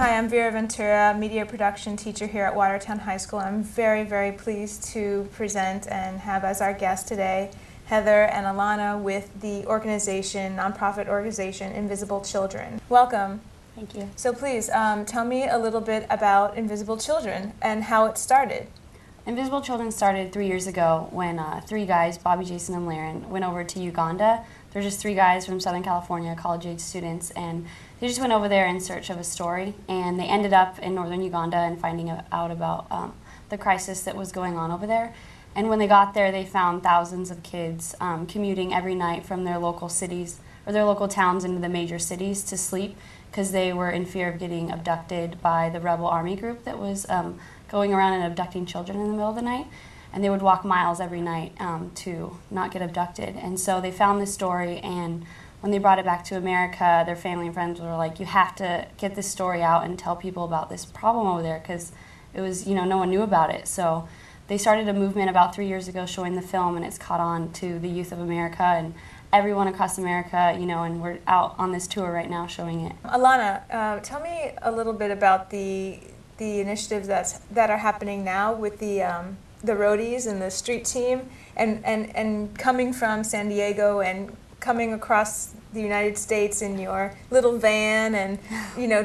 Hi, I'm Vera Ventura, media production teacher here at Watertown High School. I'm very, very pleased to present and have as our guest today Heather and Alana with the organization, nonprofit organization, Invisible Children. Welcome. Thank you. So please, tell me a little bit about Invisible Children and how it started. Invisible Children started 3 years ago when three guys, Bobby, Jason, and Laren, went over to Uganda. They're just three guys from Southern California, college-age students, and they just went over there in search of a story, and they ended up in northern Uganda and finding out about the crisis that was going on over there. And when they got there, they found thousands of kids commuting every night from their local cities or their local towns into the major cities to sleep because they were in fear of getting abducted by the rebel army group that was going around and abducting children in the middle of the night. And they would walk miles every night to not get abducted. And so they found this story, and when they brought it back to America, their family and friends were like, you have to get this story out and tell people about this problem over there, because it was, no one knew about it. So they started a movement about 3 years ago showing the film, and it's caught on to the youth of America and everyone across America, and we're out on this tour right now showing it. Alana, tell me a little bit about the initiatives that are happening now with the roadies and the street team, and coming from San Diego and coming across the United States in your little van, and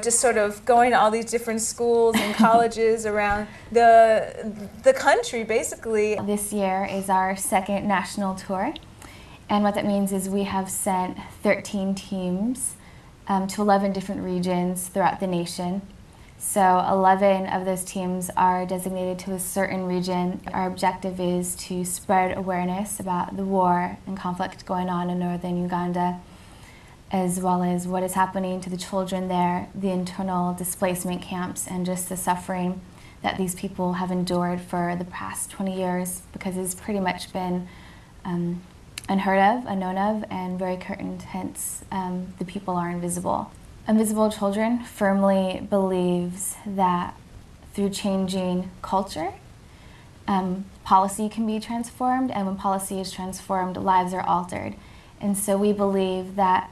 just sort of going to all these different schools and colleges around the country, basically. This year is our second national tour, and what that means is we have sent 13 teams to 11 different regions throughout the nation. So 11 of those teams are designated to a certain region. Our objective is to spread awareness about the war and conflict going on in northern Uganda, as well as what is happening to the children there, the internal displacement camps, and just the suffering that these people have endured for the past 20 years, because it's pretty much been unheard of, unknown of, and very curtained, hence the people are invisible. Invisible Children firmly believes that through changing culture, policy can be transformed, and when policy is transformed, lives are altered. And so we believe that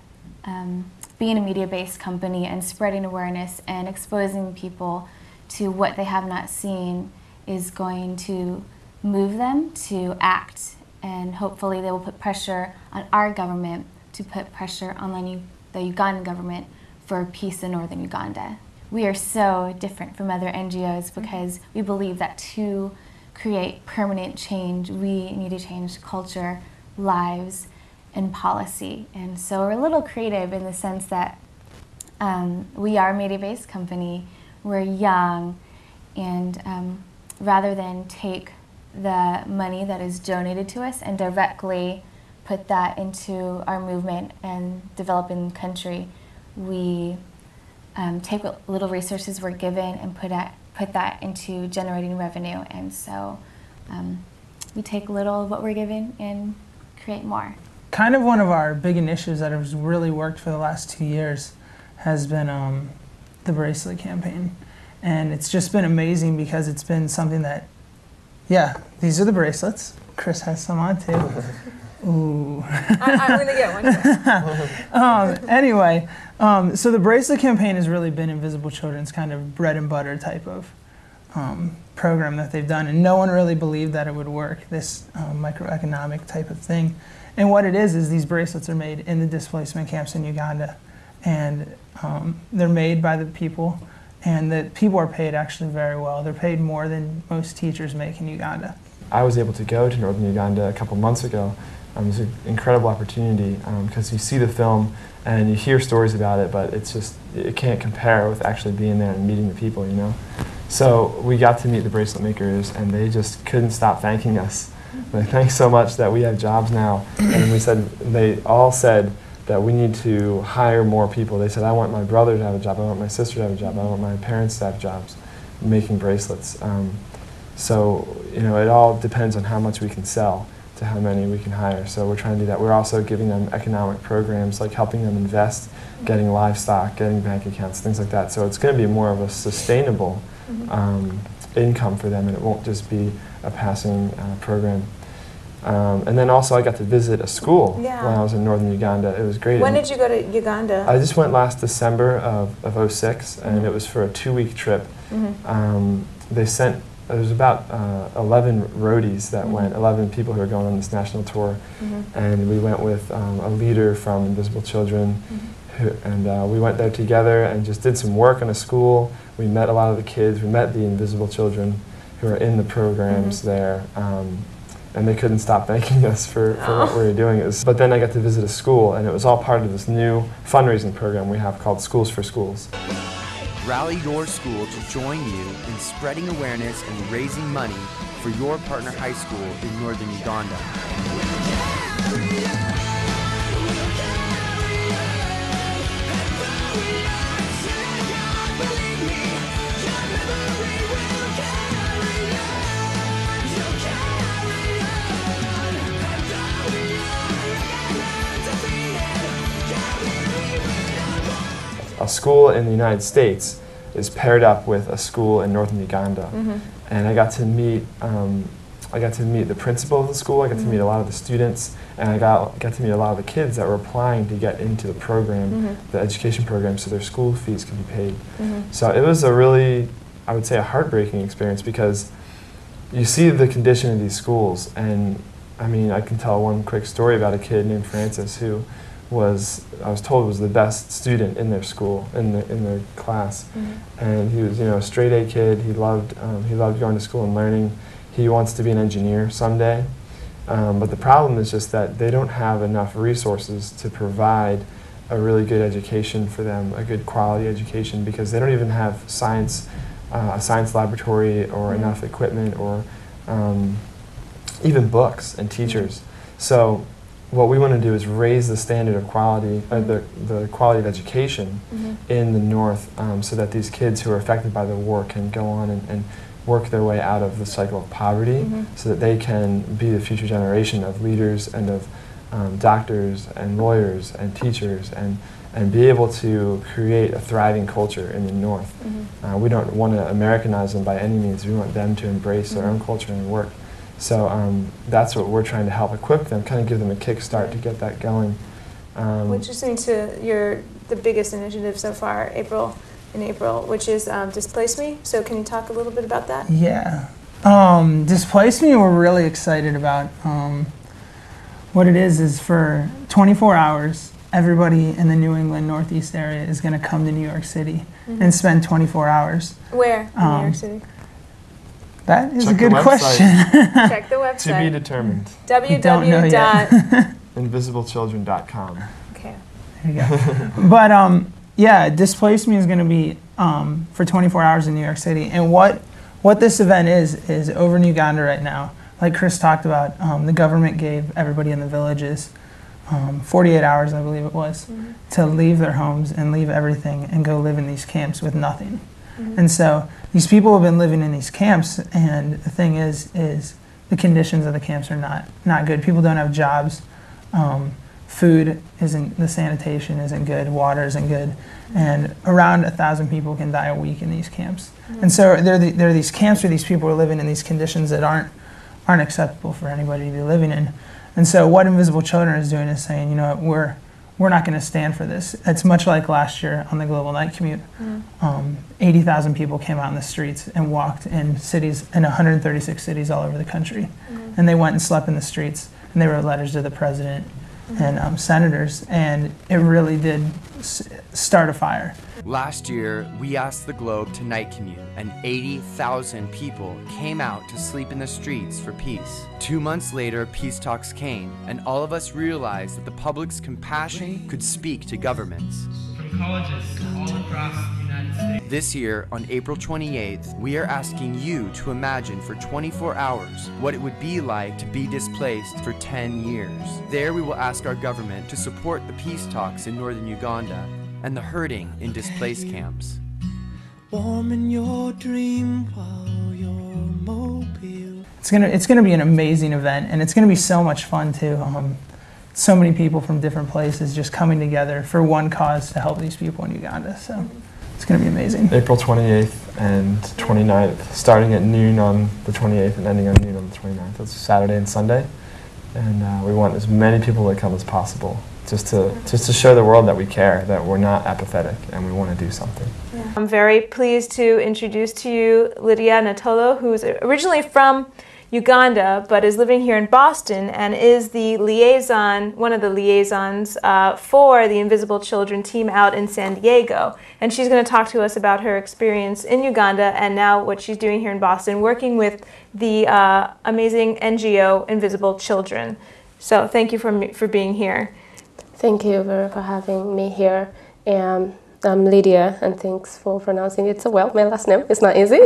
being a media-based company and spreading awareness and exposing people to what they have not seen is going to move them to act, and hopefully they will put pressure on our government to put pressure on the Ugandan government for peace in northern Uganda. We are so different from other NGOs because we believe that to create permanent change, we need to change culture, lives, and policy. And so we're a little creative in the sense that we are a media-based company, we're young, and rather than take the money that is donated to us and directly put that into our movement and developing the country, we take what little resources we're given and put that into generating revenue. And so we take little of what we're given and create more. Kind of one of our big initiatives that has really worked for the last 2 years has been the bracelet campaign. And it's just been amazing because it's been something that, these are the bracelets. Chris has some on too. Ooh. I'm going to get one. Anyway, so the bracelet campaign has really been Invisible Children's kind of bread and butter type of program that they've done, and no one really believed that it would work, this microeconomic type of thing. And what it is these bracelets are made in the displacement camps in Uganda, and they're made by the people, and the people are paid actually very well. They're paid more than most teachers make in Uganda. I was able to go to northern Uganda a couple months ago. It was an incredible opportunity because you see the film and you hear stories about it, but it can't compare with actually being there and meeting the people, So we got to meet the bracelet makers, and they just couldn't stop thanking us. Like, thanks so much that we have jobs now. And they all said that we need to hire more people. They said, I want my brother to have a job, I want my sister to have a job, I want my parents to have jobs making bracelets. So, it all depends on how much we can sell to how many we can hire. So we're trying to do that. We're also giving them economic programs, like helping them invest, getting livestock, getting bank accounts, things like that. So it's going to be more of a sustainable income for them, and it won't just be a passing program. And then also I got to visit a school Yeah. when I was in northern Uganda. It was great. When And did you go to Uganda? I just went last December of '06, and it was for a 2-week trip. They sent, there was about 11 roadies that went, 11 people who were going on this national tour, and we went with a leader from Invisible Children, and we went there together and just did some work in a school. We met a lot of the kids, we met the Invisible Children who are in the programs there, and they couldn't stop thanking us for what we were doing. But then I got to visit a school, and it was all part of this new fundraising program we have called Schools for Schools. Rally your school to join you in spreading awareness and raising money for your partner high school in northern Uganda. A school in the United States is paired up with a school in northern Uganda, and I got to meet the principal of the school. I got to meet a lot of the students, and I got to meet a lot of the kids that were applying to get into the program, the education program, so their school fees could be paid. So it was a really, I would say, a heartbreaking experience, because you see the condition of these schools, and I mean, I can tell one quick story about a kid named Francis who I was told was the best student in their school, in their class, and he was, a straight A kid. He loved going to school and learning. He wants to be an engineer someday, but the problem is just that they don't have enough resources to provide a really good education for them, a good quality education, because they don't even have a science laboratory or enough equipment or even books and teachers. So what we want to do is raise the standard of quality, the quality of education in the North, so that these kids who are affected by the war can go on and work their way out of the cycle of poverty, so that they can be the future generation of leaders and of doctors and lawyers and teachers, and be able to create a thriving culture in the North. We don't want to Americanize them by any means. We want them to embrace their own culture and work. So that's what we're trying to help equip them, kind of give them a kickstart to get that going. Which is into the biggest initiative so far, in April, which is Displace Me. So can you talk a little bit about that? Yeah. Displace Me, we're really excited about. What it is for 24 hours, everybody in the New England Northeast area is going to come to New York City and spend 24 hours. Where in New York City? That is Check a good the website. question. Check the website. To be determined. Don't know yet. Invisiblechildren.com. Okay. There you go. But yeah, Displace Me is going to be for 24 hours in New York City. And what this event is over in Uganda right now. Like Chris talked about, the government gave everybody in the villages 48 hours, I believe it was, to leave their homes and leave everything and go live in these camps with nothing. And so these people have been living in these camps, and the thing is the conditions of the camps are not good. People don't have jobs. Food isn't, the sanitation isn't good, water isn't good, and around 1,000 people can die a week in these camps. And so there are these camps where these people are living in these conditions that aren't acceptable for anybody to be living in. And so what Invisible Children is doing is saying, we're not going to stand for this. It's much like last year on the Global Night Commute. 80,000 people came out in the streets and walked in cities, in 136 cities all over the country. And they went and slept in the streets, and they wrote letters to the president and senators, and it really did start a fire. Last year, we asked the Globe to night commute, and 80,000 people came out to sleep in the streets for peace. 2 months later, peace talks came, and all of us realized that the public's compassion could speak to governments. From colleges all across the United States. This year, on April 28th, we are asking you to imagine for 24 hours what it would be like to be displaced for 10 years. There we will ask our government to support the peace talks in northern Uganda and the hurting in displaced camps. Warm in your dream while you're mobile. It's gonna be an amazing event, and it's gonna be so much fun too. So many people from different places just coming together for one cause to help these people in Uganda. So it's gonna be amazing. April 28th and 29th, starting at noon on the 28th and ending on noon on the 29th. That's Saturday and Sunday. And we want as many people to come as possible, just to show the world that we care, that we're not apathetic, and we want to do something. Yeah. I'm very pleased to introduce to you Lydia Natolo, who's originally from Uganda, but is living here in Boston and is the liaison, one of the liaisons for the Invisible Children team out in San Diego. And she's going to talk to us about her experience in Uganda and now what she's doing here in Boston, working with the amazing NGO Invisible Children. So thank you for being here. Thank you for having me here. I'm Lydia, and thanks for pronouncing it so well. My last name is not easy.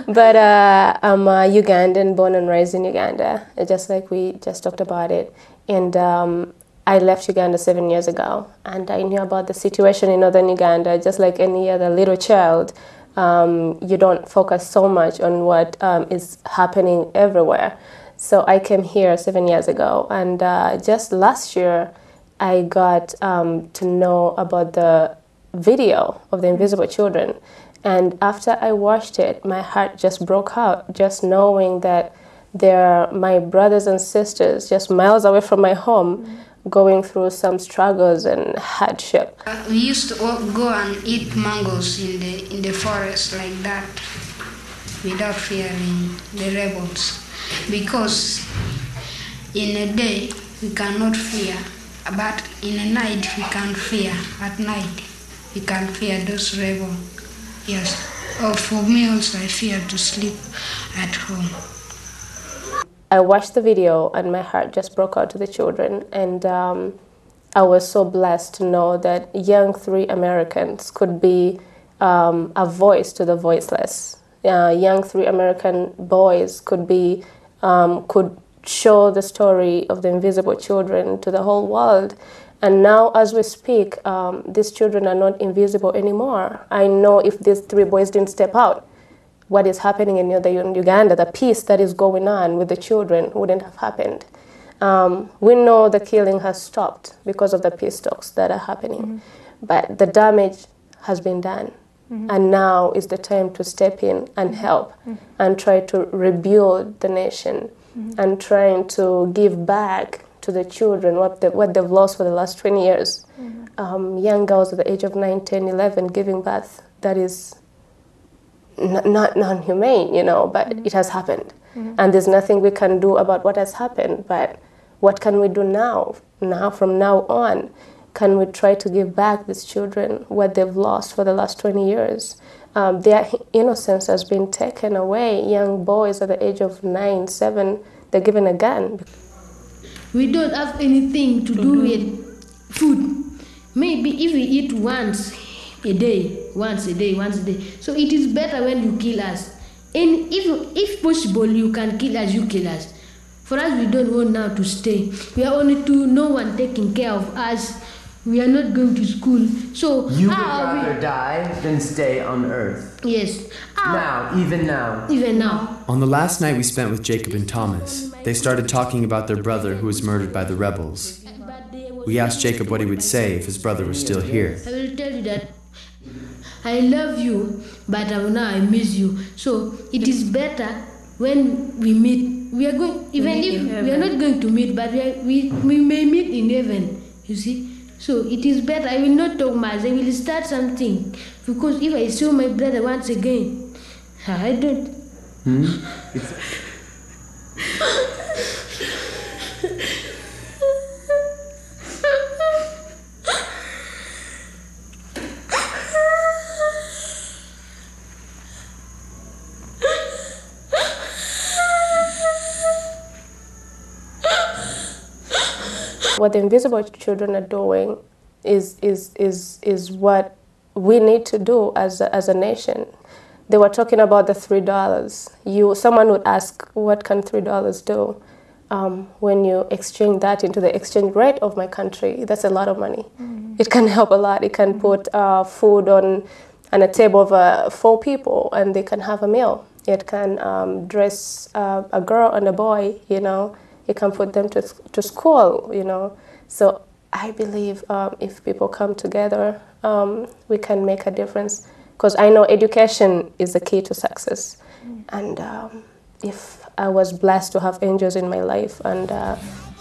But I'm a Ugandan, born and raised in Uganda, just like we just talked about it. And I left Uganda 7 years ago, and I knew about the situation in northern Uganda, just like any other little child. You don't focus so much on what is happening everywhere. So I came here 7 years ago, and just last year, I got to know about the video of the Invisible Children, and after I watched it, my heart just broke out, just knowing that they're my brothers and sisters just miles away from my home, going through some struggles and hardship. We used to go and eat mangoes in the forest like that, without fearing the rebels, because in a day we cannot fear, but in a night we can fear. At night we can fear those rebels. Yes. Oh, for me also, I fear to sleep at home. I watched the video and my heart just broke out to the children, and I was so blessed to know that young 3 Americans could be a voice to the voiceless. Young 3 American boys could show the story of the Invisible Children to the whole world. And now, as we speak, these children are not invisible anymore. I know if these 3 boys didn't step out, what is happening in Uganda, the peace that is going on with the children wouldn't have happened. We know the killing has stopped because of the peace talks that are happening. But the damage has been done. And now is the time to step in and help and try to rebuild the nation and trying to give back to the children what they've lost for the last 20 years. Young girls at the age of 9, 10, 11 giving birth, that is not non-humane, you know, but it has happened. And there's nothing we can do about what has happened, but what can we do now? From now on, can we try to give back these children what they've lost for the last 20 years? Their innocence has been taken away. Young boys at the age of 9, 7, they're given a gun. We don't have anything to do with food. Maybe if we eat once a day. So it is better when you kill us. And if possible, you can kill us, you kill us. For us, we don't want now to stay. We are only 2, no one taking care of us. We are not going to school. So you would rather die than stay on Earth. Yes. Even now. On the last night we spent with Jacob and Thomas, they started talking about their brother who was murdered by the rebels. We asked Jacob what he would say if his brother was still here. I will tell you that I love you, but now I miss you. So it is better when we meet. We are going, even if we are not going to meet, but we may meet in heaven, you see. So it is better. I will not talk much. I will start something. Because if I saw my brother once again, I don't. What the Invisible Children are doing is what we need to do as a nation. They were talking about the $3. Someone would ask, what can $3 do? When you exchange that into the exchange rate of my country, that's a lot of money. It can help a lot. It can put food on a table of 4 people, and they can have a meal. It can dress a girl and a boy, you know. It can put them to school, you know. So I believe if people come together, we can make a difference. Because I know education is the key to success. And if I was blessed to have angels in my life, and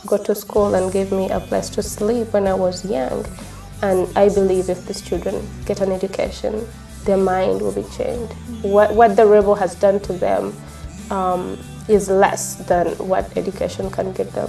go to school and gave me a place to sleep when I was young. And I believe if these children get an education, their mind will be changed. What the rebel has done to them is less than what education can get them.